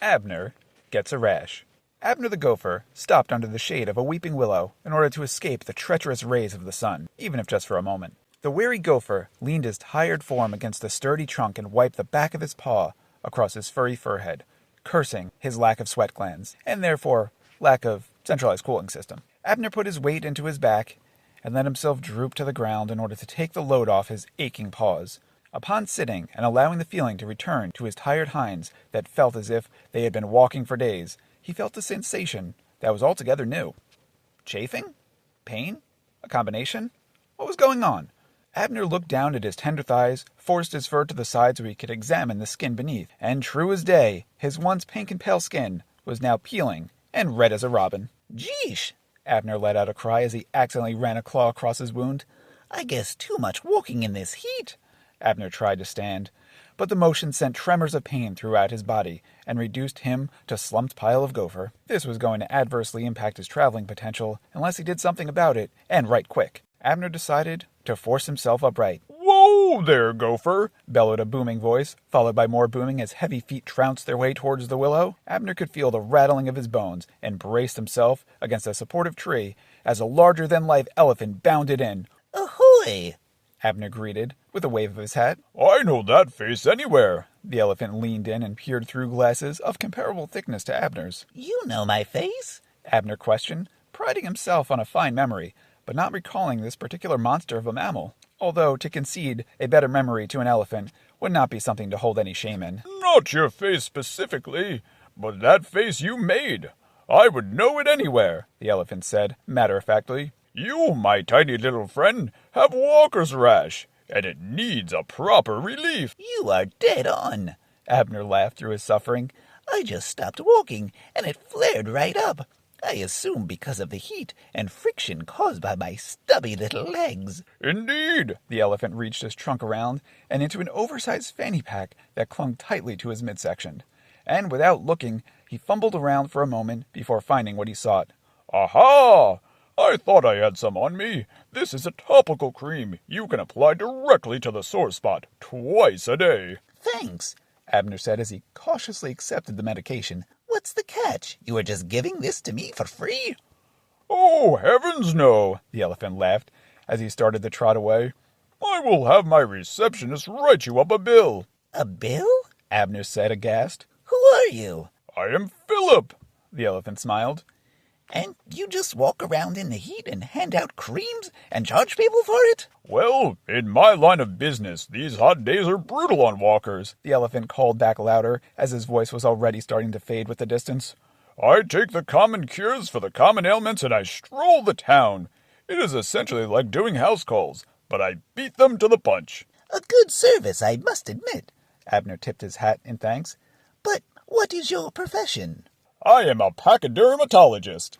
Abner gets a rash. Abner the Gopher stopped under the shade of a weeping willow in order to escape the treacherous rays of the sun, even if just for a moment. The weary gopher leaned his tired form against the sturdy trunk and wiped the back of his paw across his furry forehead, cursing his lack of sweat glands, and therefore lack of centralized cooling system. Abner put his weight into his back and let himself droop to the ground in order to take the load off his aching paws. Upon sitting and allowing the feeling to return to his tired hinds that felt as if they had been walking for days, he felt a sensation that was altogether new. Chafing? Pain? A combination? What was going on? Abner looked down at his tender thighs, forced his fur to the side so he could examine the skin beneath, and true as day, his once pink and pale skin was now peeling and red as a robin. Geesh! Abner let out a cry as he accidentally ran a claw across his wound. I guess too much walking in this heat. Abner tried to stand, but the motion sent tremors of pain throughout his body and reduced him to a slumped pile of gopher. This was going to adversely impact his traveling potential unless he did something about it, and right quick. Abner decided to force himself upright. "Whoa there, Gopher!" bellowed a booming voice, followed by more booming as heavy feet trounced their way towards the willow. Abner could feel the rattling of his bones and braced himself against a supportive tree as a larger-than-life elephant bounded in. Ahoy! Abner greeted, with a wave of his hat. "I know that face anywhere." The elephant leaned in and peered through glasses of comparable thickness to Abner's. You know my face? Abner questioned, priding himself on a fine memory, but not recalling this particular monster of a mammal. Although to concede a better memory to an elephant would not be something to hold any shame in. "Not your face specifically, but that face you made. I would know it anywhere," the elephant said, matter-of-factly. "You, my tiny little friend, have walker's rash, and it needs a proper relief." You are dead on. Abner laughed through his suffering. I just stopped walking, and it flared right up. I assume because of the heat and friction caused by my stubby little legs. "Indeed." The elephant reached his trunk around and into an oversized fanny pack that clung tightly to his midsection. And without looking, he fumbled around for a moment before finding what he sought. "Aha! I thought I had some on me. This is a topical cream you can apply directly to the sore spot twice a day." Thanks, Abner said as he cautiously accepted the medication. What's the catch? You are just giving this to me for free? "Oh, heavens no," The elephant laughed as he started to trot away. "I will have my receptionist write you up a bill." A bill? Abner said aghast. Who are you? "I am Philip." The elephant smiled. And you just walk around in the heat and hand out creams and charge people for it? "Well, in my line of business, these hot days are brutal on walkers," The elephant called back louder as his voice was already starting to fade with the distance. "I take the common cures for the common ailments and I stroll the town. It is essentially like doing house calls, but I beat them to the punch." A good service, I must admit. Abner tipped his hat in thanks. But what is your profession? "I am a pachydermatologist."